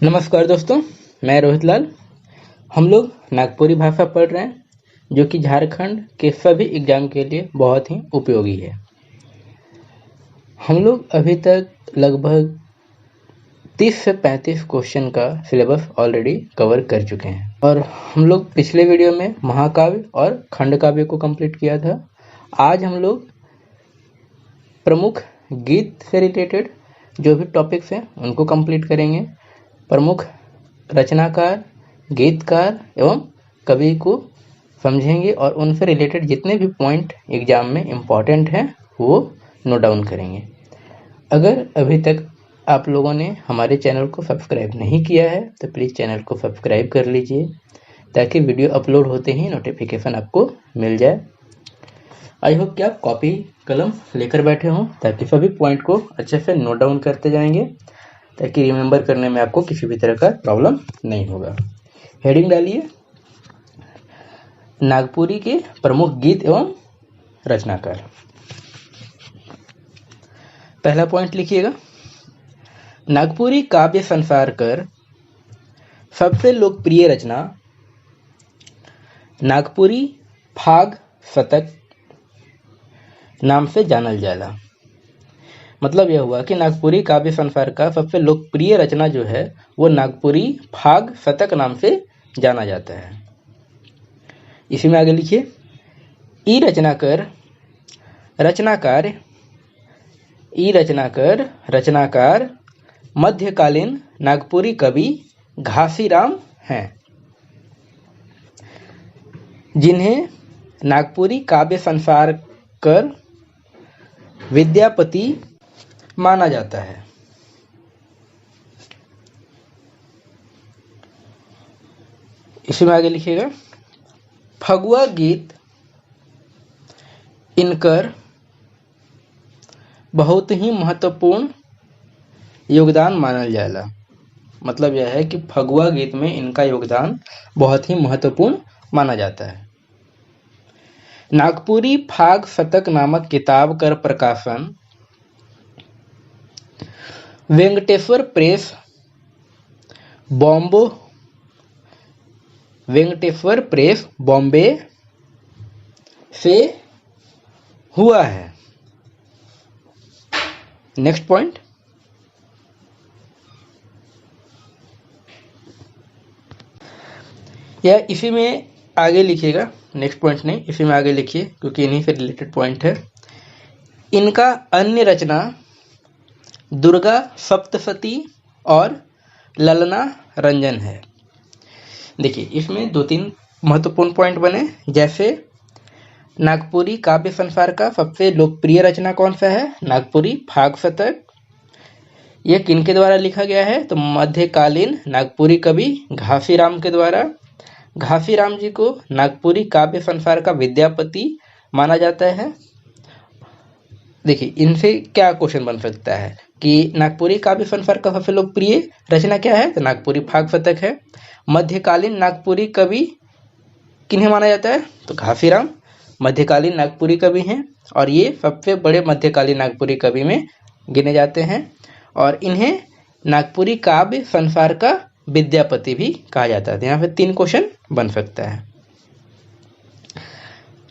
नमस्कार दोस्तों, मैं रोहित लाल। हम लोग नागपुरी भाषा पढ़ रहे हैं, जो कि झारखंड के सभी एग्जाम के लिए बहुत ही उपयोगी है। हम लोग अभी तक लगभग 30 से 35 क्वेश्चन का सिलेबस ऑलरेडी कवर कर चुके हैं और हम लोग पिछले वीडियो में महाकाव्य और खंड काव्य को कंप्लीट किया था। आज हम लोग प्रमुख गीत से रिलेटेड जो भी टॉपिक्स हैं उनको कंप्लीट करेंगे। प्रमुख रचनाकार, गीतकार एवं कवि को समझेंगे और उनसे रिलेटेड जितने भी पॉइंट एग्जाम में इम्पॉर्टेंट हैं वो नोट डाउन करेंगे। अगर अभी तक आप लोगों ने हमारे चैनल को सब्सक्राइब नहीं किया है तो प्लीज़ चैनल को सब्सक्राइब कर लीजिए, ताकि वीडियो अपलोड होते ही नोटिफिकेशन आपको मिल जाए। आई होप कि आप कॉपी कलम लेकर बैठे हों, ताकि सभी पॉइंट को अच्छे से नोट डाउन करते जाएंगे, ताकि रिमेंबर करने में आपको किसी भी तरह का प्रॉब्लम नहीं होगा। हेडिंग डालिए, नागपुरी के प्रमुख गीत एवं रचनाकार। पहला पॉइंट लिखिएगा, नागपुरी काव्य संसार कर सबसे लोकप्रिय रचना नागपुरी फाग शतक नाम से जानल जाला। मतलब यह हुआ कि नागपुरी काव्य संसार का सबसे लोकप्रिय रचना जो है वो नागपुरी फाग शतक नाम से जाना जाता है। इसी में आगे लिखिए, ई रचनाकार मध्यकालीन नागपुरी कवि घासीराम हैं, जिन्हें नागपुरी काव्य संसार कर विद्यापति माना जाता है। इसी में आगे लिखिएगा, फगुआ गीत इनकर बहुत ही महत्वपूर्ण योगदान मानल जाला। मतलब यह है कि फगुआ गीत में इनका योगदान बहुत ही महत्वपूर्ण माना जाता है। नागपुरी फाग शतक नामक किताब कर प्रकाशन वेंकटेश्वर प्रेस बॉम्बे से हुआ है। नेक्स्ट पॉइंट, या इसी में आगे लिखिएगा, नेक्स्ट पॉइंट नहीं, इसी में आगे लिखिए क्योंकि इन्हीं से रिलेटेड पॉइंट है। इनका अन्य रचना दुर्गा सप्तशती और ललना रंजन है। देखिए, इसमें 2-3 महत्वपूर्ण पॉइंट बने, जैसे नागपुरी काव्य संसार का सबसे लोकप्रिय रचना कौन सा है? नागपुरी फाग शतक। यह किनके द्वारा लिखा गया है? तो मध्यकालीन नागपुरी कवि घासीराम के द्वारा। घासीराम जी को नागपुरी काव्य संसार का विद्यापति माना जाता है। देखिए, इनसे क्या क्वेश्चन बन सकता है कि नागपुरी काव्य संसार का सबसे लोकप्रिय रचना क्या है? तो नागपुरी फाग शतक है। मध्यकालीन नागपुरी कवि किन्हें माना जाता है? तो घासीराम मध्यकालीन नागपुरी कवि हैं और ये सबसे बड़े मध्यकालीन नागपुरी कवि में गिने जाते हैं, और इन्हें नागपुरी काव्य संसार का विद्यापति भी कहा जाता है। यहाँ पे 3 क्वेश्चन बन सकता है।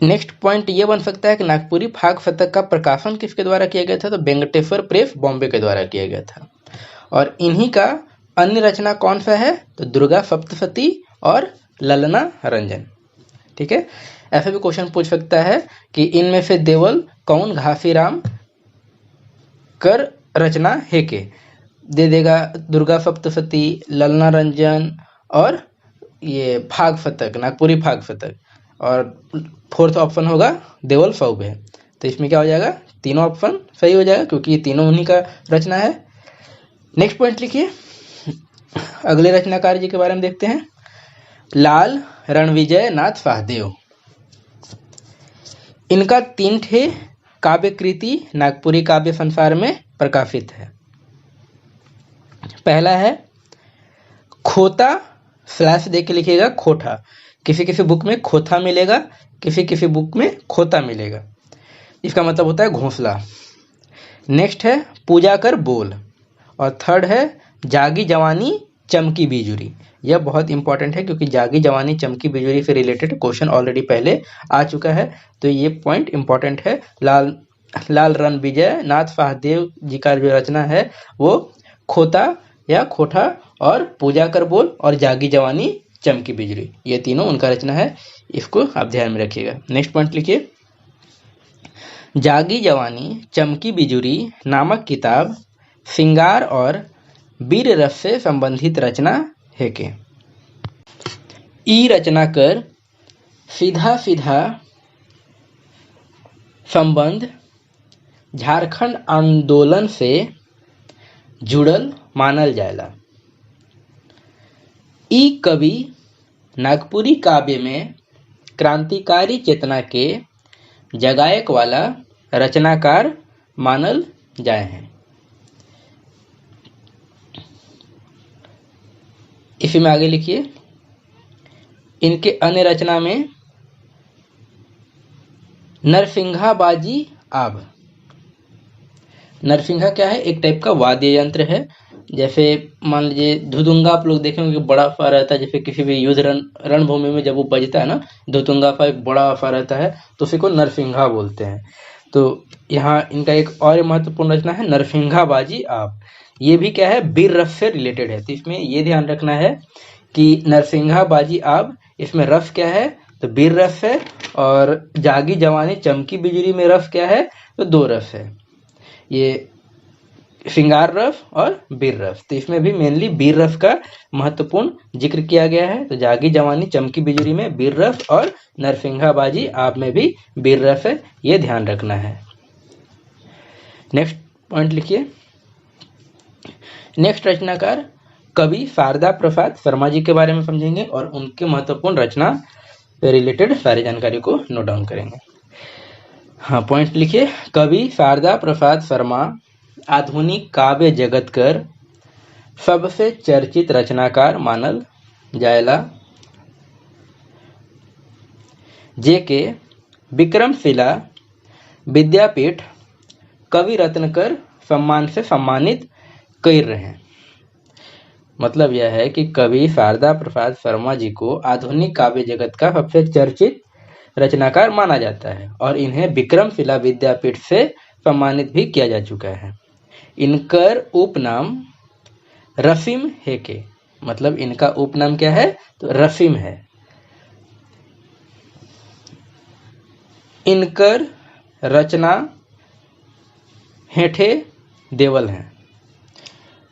नेक्स्ट पॉइंट ये बन सकता है कि नागपुरी फाग शतक का प्रकाशन किसके द्वारा किया गया था? तो वेंकटेश्वर प्रेस बॉम्बे के द्वारा किया गया था। और इन्हीं का अन्य रचना कौन सा है? तो दुर्गा सप्तशती और ललना रंजन। ठीक है, ऐसा भी क्वेश्चन पूछ सकता है कि इनमें से देवल कौन घासीराम कर रचना है के? दे देगा दुर्गा सप्तशती, ललना रंजन और ये फाग शतक, नागपुरी फाग शतक, और 4th ऑप्शन होगा देवल फौब है। तो इसमें क्या हो जाएगा? तीनों ऑप्शन सही हो जाएगा क्योंकि ये तीनों उन्हीं का रचना है। नेक्स्ट पॉइंट लिखिए, अगले रचनाकार जी के बारे में देखते हैं, लाल रणविजय नाथ शाहदेव। इनका 3 ठे काव्य कृति नागपुरी काव्य संसार में प्रकाशित है। पहला है खोता, स्लैश दे के लिखिएगा खोठा। किसी किसी बुक में खोथा मिलेगा, किसी किसी बुक में खोता मिलेगा। इसका मतलब होता है घोंसला। नेक्स्ट है पूजा कर बोल, और थर्ड है जागी जवानी चमकी बिजुरी। यह बहुत इंपॉर्टेंट है क्योंकि जागी जवानी चमकी बिजुरी से रिलेटेड क्वेश्चन ऑलरेडी पहले आ चुका है, तो ये पॉइंट इंपॉर्टेंट है। लाल रणविजय नाथ सहदेव जी का जो रचना है वो खोता या खोठा और पूजा कर बोल और जागी जवानी चमकी बिजुरी, ये तीनों उनका रचना है, इसको आप ध्यान में रखिएगा। नेक्स्ट पॉइंट लिखिए, जागी जवानी चमकी बिजुरी नामक किताब श्रृंगार और वीर रस से संबंधित रचना है के। ई रचना कर सीधा सीधा संबंध झारखंड आंदोलन से जुड़ल मानल जाएला। ई कवि नागपुरी काव्य में क्रांतिकारी चेतना के जगायक वाला रचनाकार मानल जाए हैं। इसी में आगे लिखिए, इनके अन्य रचना में नरसिंहाबाजी आब। नरसिंहा क्या है? एक टाइप का वाद्य यंत्र है। जैसे मान लीजिए धुधुंगा आप लोग देखेंगे बड़ा सा रहता है, जैसे किसी भी युद्ध रणभूमि में जब वो बजता है ना, धुधुंगा का एक बड़ा सा रहता है, तो उसी को नरसिंहा बोलते हैं। तो यहाँ इनका एक और महत्वपूर्ण रचना है नरसिंहाबाजी आप। ये भी क्या है? वीर रस से रिलेटेड है। तो इसमें ये ध्यान रखना है कि नरसिंहाबाजी आप, इसमें रस क्या है? तो वीर रस है। और जागी जवानी चमकी बिजुरी में रस क्या है? तो दो रस है, ये श्रृंगार रस और वीर रस। तो इसमें भी मेनली वीर रस का महत्वपूर्ण जिक्र किया गया है। तो जागी जवानी चमकी बिजुरी में वीर रस और नरसिंहाबाजी आप में भी वीर रस है, ये ध्यान रखना है। नेक्स्ट पॉइंट लिखिए, नेक्स्ट रचनाकार कवि शारदा प्रसाद शर्मा जी के बारे में समझेंगे और उनके महत्वपूर्ण रचना से रिलेटेड सारी जानकारी को नोट डाउन करेंगे। हाँ, पॉइंट लिखिए, कवि शारदा प्रसाद शर्मा आधुनिक काव्य जगत कर सबसे चर्चित रचनाकार मानल जाएला। जे के विक्रमशिला विद्यापीठ कवि रत्न कर सम्मान से सम्मानित कर रहे हैं। मतलब यह है कि कवि शारदा प्रसाद शर्मा जी को आधुनिक काव्य जगत का सबसे चर्चित रचनाकार माना जाता है और इन्हें विक्रमशिला विद्यापीठ से सम्मानित भी किया जा चुका है। इनकर उपनाम रसीम है के, मतलब इनका उपनाम क्या है? तो रसीम है। इनकर रचना हेठे देवल है।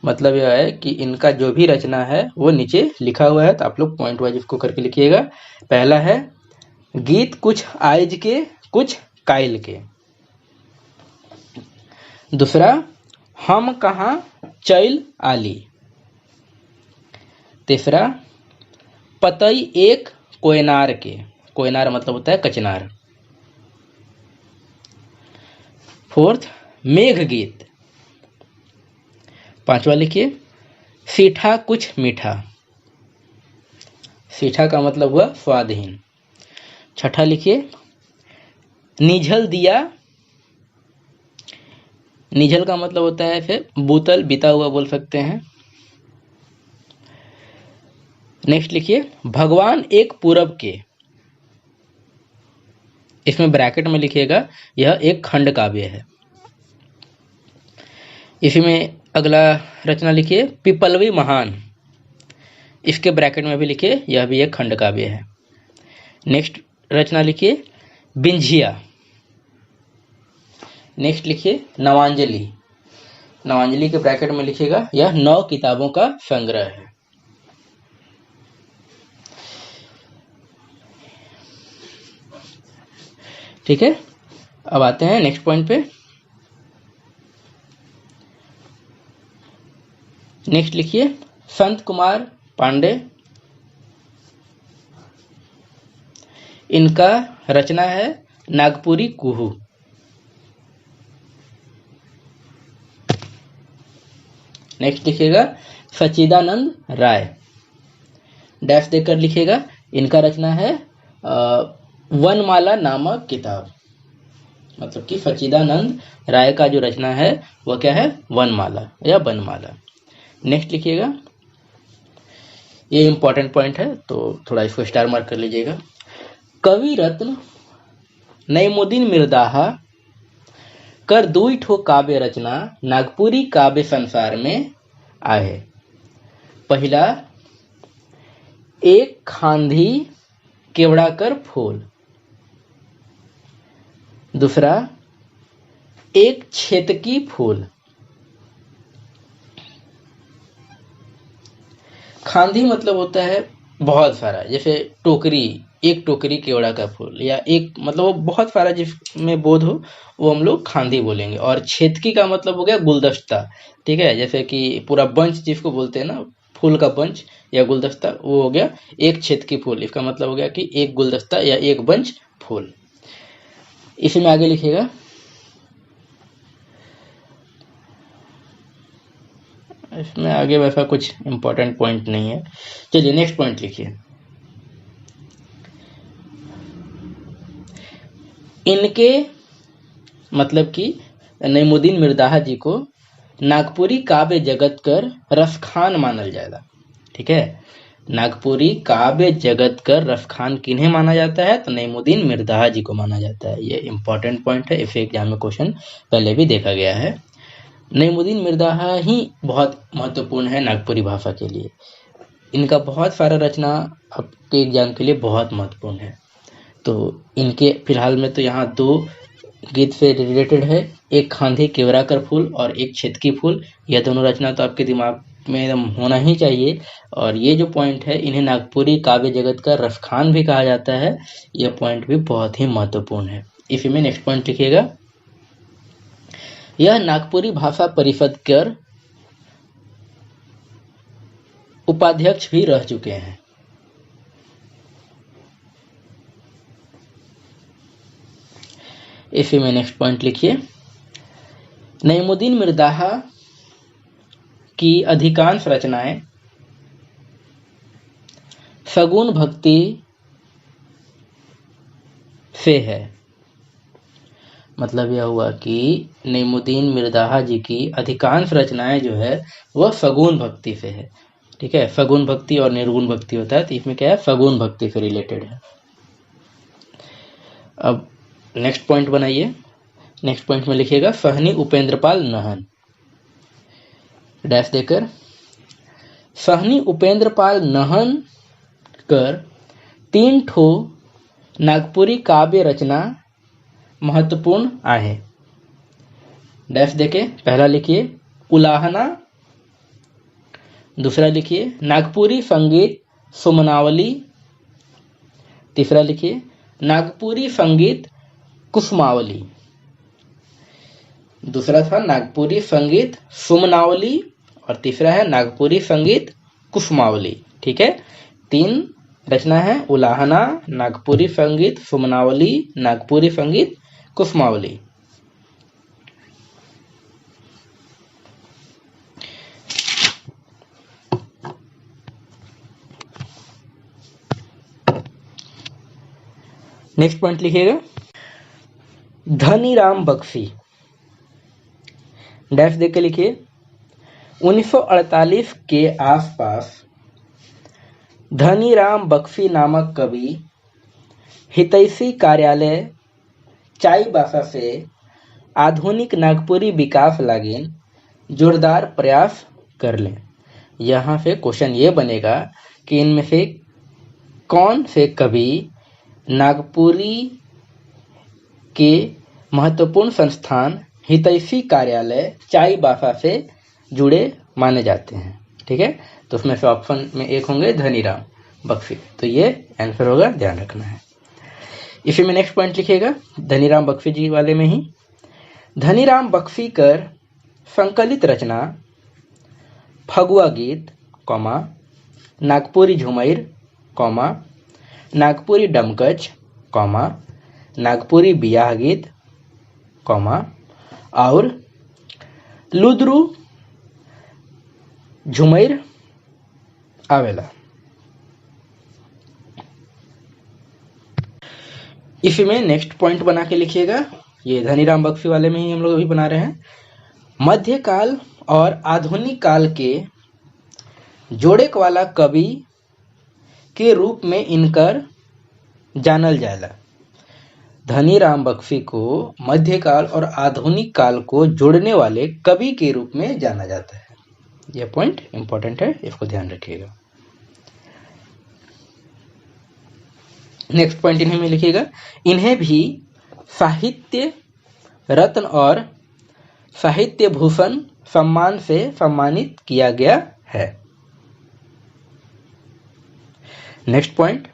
मतलब यह है कि इनका जो भी रचना है वो नीचे लिखा हुआ है, तो आप लोग पॉइंट वाइज इसको करके लिखिएगा। पहला है गीत कुछ आइज के कुछ काइल के। दूसरा हम कहाँ चैल आली। तीसरा पतई एक कोयनार के। कोयनार मतलब होता है कचनार। फोर्थ मेघ गीत। पांचवा लिखिए सीठा कुछ मीठा। सीठा का मतलब हुआ स्वादहीन। छठा लिखिए निझल दिया। निझल का मतलब होता है फिर बोतल, बीता हुआ बोल सकते हैं। नेक्स्ट लिखिए भगवान एक पूरब के। इसमें ब्रैकेट में लिखिएगा यह एक खंड काव्य है। इसी में अगला रचना लिखिए पिपलवी महान। इसके ब्रैकेट में भी लिखिए यह भी एक खंड काव्य है। नेक्स्ट रचना लिखिए बिंझिया। नेक्स्ट लिखिए नवांजलि। नवांजलि के ब्रैकेट में लिखिएगा यह 9 किताबों का संग्रह है। ठीक है, अब आते हैं नेक्स्ट पॉइंट पे। नेक्स्ट लिखिए संत कुमार पांडे। इनका रचना है नागपुरी कुहू। नेक्स्ट लिखिएगा सच्चिदानंद राय। डैश देकर लिखिएगा इनका रचना है वनमाला नामक किताब। मतलब कि सच्चिदानंद राय का जो रचना है वह क्या है? वनमाला या बनमाला। नेक्स्ट लिखिएगा ये इंपॉर्टेंट पॉइंट है, तो थोड़ा इसको स्टार मार्क कर लीजिएगा। कवि रत्न नईमुद्दीन मिर्दाहा कर दुई ठो काव्य रचना नागपुरी काव्य संसार में आए। पहला एक खांधी केवड़ा कर फूल, दूसरा एक छेतकी फूल। खांधी मतलब होता है बहुत सारा, जैसे टोकरी, एक टोकरी केवड़ा का फूल, या एक मतलब वो बहुत सारा जिसमें बोध हो वो हम लोग खांधी बोलेंगे। और छेतकी का मतलब हो गया गुलदस्ता, ठीक है, जैसे कि पूरा बंच जिसको बोलते हैं ना, फूल का बंच या गुलदस्ता, वो हो गया एक छेतकी फूल। इसका मतलब हो गया कि एक गुलदस्ता या एक बंच फूल। इसी में आगे लिखिएगा, इसमें आगे वैसा कुछ इंपॉर्टेंट पॉइंट नहीं है। चलिए नेक्स्ट पॉइंट लिखिए। इनके मतलब कि नईमुद्दीन मिर्दाहा जी को नागपुरी काव्य जगत कर रसखान मानल जाएगा, ठीक है। नागपुरी काव्य जगत कर रसखान किन्हें माना जाता है, तो नईमुद्दीन मिर्दाहा जी को माना जाता है। ये इंपॉर्टेंट पॉइंट है, इसे एग्जाम में क्वेश्चन पहले भी देखा गया है। नईमुद्दीन मिर्दाहा ही बहुत महत्वपूर्ण है नागपुरी भाषा के लिए। इनका बहुत सारा रचना आपके एग्जाम के लिए बहुत महत्वपूर्ण है। तो इनके फिलहाल में तो यहाँ दो गीत से रिलेटेड है, एक खांधी केवड़ा कर फूल और एक छेतकी फूल। यह दोनों रचना तो आपके दिमाग में एकदम होना ही चाहिए। और ये जो पॉइंट है, इन्हें नागपुरी काव्य जगत का रसखान भी कहा जाता है। यह पॉइंट भी बहुत ही महत्वपूर्ण है। इसी में नेक्स्ट पॉइंट लिखिएगा, यह नागपुरी भाषा परिषद कर उपाध्यक्ष भी रह चुके हैं। इसी में नेक्स्ट पॉइंट लिखिए, नईमुद्दीन मिर्दाहा की अधिकांश रचनाएं सगुन भक्ति से है। मतलब यह हुआ कि नईमुद्दीन मिर्दाहा जी की अधिकांश रचनाएं जो है वह सगुन भक्ति से है, ठीक है। सगुन भक्ति और निर्गुण भक्ति होता है, तो इसमें क्या है, सगुन भक्ति से रिलेटेड है। अब नेक्स्ट पॉइंट बनाइए। नेक्स्ट पॉइंट में लिखिएगा, सहनी उपेंद्रपाल नहन, डैश देकर, सहनी उपेंद्रपाल नहन कर तीन ठो नागपुरी काव्य रचना महत्वपूर्ण आहे। डैश देके पहला लिखिए उलाहना, दूसरा लिखिए नागपुरी संगीत सुमनावली, तीसरा लिखिए नागपुरी संगीत कुसुमावली। दूसरा था नागपुरी संगीत सुमनावली और तीसरा है नागपुरी संगीत कुसुमावली, ठीक है। तीन रचना है, उलाहना, नागपुरी संगीत सुमनावली, नागपुरी संगीत कुसुमावली। नेक्स्ट पॉइंट लिखिएगा, धनीराम बख्शी, डैश देकर लिखिए, 1948 के आसपास धनीराम बख्शी नामक कवि हितैषी कार्यालय चाईबासा से आधुनिक नागपुरी विकास लागिन जोरदार प्रयास कर लें। यहाँ से क्वेश्चन ये बनेगा कि इनमें से कौन से कवि नागपुरी के महत्वपूर्ण संस्थान हितैषी कार्यालय चाईबासा से जुड़े माने जाते हैं, ठीक है। तो उसमें से ऑप्शन में एक होंगे धनीराम बख्शी, तो ये आंसर होगा, ध्यान रखना है। इसी में नेक्स्ट पॉइंट लिखिएगा, धनीराम बख्शी जी वाले में ही, धनीराम बख्शी कर संकलित रचना फगुआ गीत, comma Nagpuri Jhumair, comma Nagpuri Domkach, comma Nagpuri बियाह गीत, कॉमा और लुद्रू झुमैर आवेला। इसी में नेक्स्ट पॉइंट बना के लिखिएगा, ये धनीराम बख्शी वाले में ही हम लोग अभी बना रहे हैं, मध्यकाल और आधुनिक काल के जोड़े वाला कवि के रूप में इनकर जानल जाएला। धनीराम बख्शी को मध्यकाल और आधुनिक काल को जोड़ने वाले कवि के रूप में जाना जाता है। यह पॉइंट इंपॉर्टेंट है, इसको ध्यान रखिएगा। नेक्स्ट पॉइंट इन्हें में लिखिएगा, इन्हें भी साहित्य रत्न और साहित्य भूषण सम्मान से सम्मानित किया गया है। नेक्स्ट पॉइंट,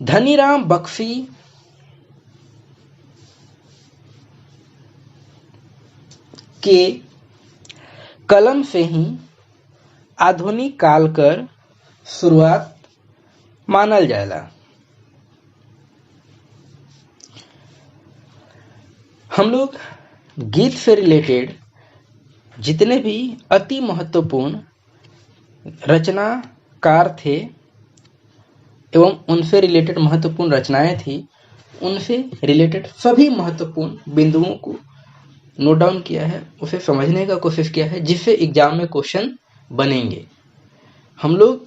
धनीराम बख्शी के कलम से ही आधुनिक काल कर शुरुआत मानल जाएला। हम लोग गीत से रिलेटेड जितने भी अति महत्वपूर्ण रचनाकार थे एवं उनसे रिलेटेड महत्वपूर्ण रचनाएं थी, उनसे रिलेटेड सभी महत्वपूर्ण बिंदुओं को नोट डाउन किया है, उसे समझने का कोशिश किया है, जिससे एग्जाम में क्वेश्चन बनेंगे। हम लोग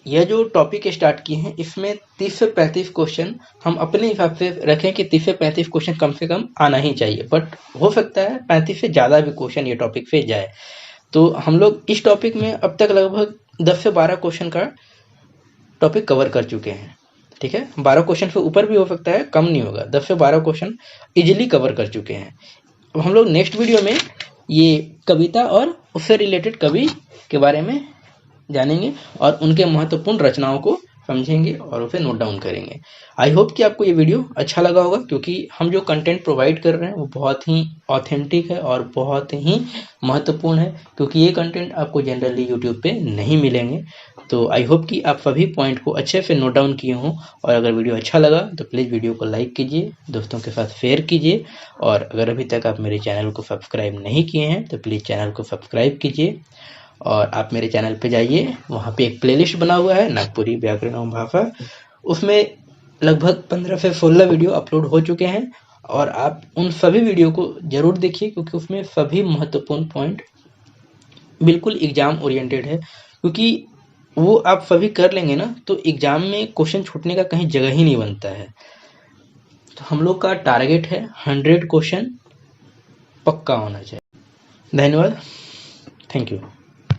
यह जो टॉपिक स्टार्ट किए हैं, इसमें 30 से 35 क्वेश्चन हम अपने हिसाब से रखें कि 30 से 35 क्वेश्चन कम से कम आना ही चाहिए, बट हो सकता है 35 से ज़्यादा भी क्वेश्चन ये टॉपिक से जाए। तो हम लोग इस टॉपिक में अब तक लगभग 10 से 12 क्वेश्चन का टॉपिक कवर कर चुके हैं। ठीक है, 12 क्वेश्चन से ऊपर भी हो सकता है, कम नहीं होगा। 10 से 12 क्वेश्चन इजीली कवर कर चुके हैं। अब हम लोग नेक्स्ट वीडियो में ये कविता और उससे रिलेटेड कवि के बारे में जानेंगे और उनके महत्वपूर्ण रचनाओं को समझेंगे और उसे नोट डाउन करेंगे। आई होप कि आपको ये वीडियो अच्छा लगा होगा, क्योंकि हम जो कंटेंट प्रोवाइड कर रहे हैं वो बहुत ही ऑथेंटिक है और बहुत ही महत्वपूर्ण है, क्योंकि ये कंटेंट आपको जनरली यूट्यूब पे नहीं मिलेंगे। तो आई होप कि आप सभी पॉइंट को अच्छे से नोट डाउन किए हों, और अगर वीडियो अच्छा लगा तो प्लीज़ वीडियो को लाइक कीजिए, दोस्तों के साथ शेयर कीजिए, और अगर अभी तक आप मेरे चैनल को सब्सक्राइब नहीं किए हैं तो प्लीज़ चैनल को सब्सक्राइब कीजिए। और आप मेरे चैनल पे जाइए, वहाँ पे एक प्लेलिस्ट बना हुआ है नागपुरी व्याकरण एवं भाषा, उसमें लगभग 15 से 16 वीडियो अपलोड हो चुके हैं, और आप उन सभी वीडियो को जरूर देखिए, क्योंकि उसमें सभी महत्वपूर्ण पॉइंट बिल्कुल एग्जाम ओरिएंटेड है। क्योंकि वो आप सभी कर लेंगे ना, तो एग्जाम में क्वेश्चन छूटने का कहीं जगह ही नहीं बनता है। तो हम लोग का टारगेट है 100 क्वेश्चन पक्का होना चाहिए। धन्यवाद, थैंक यू।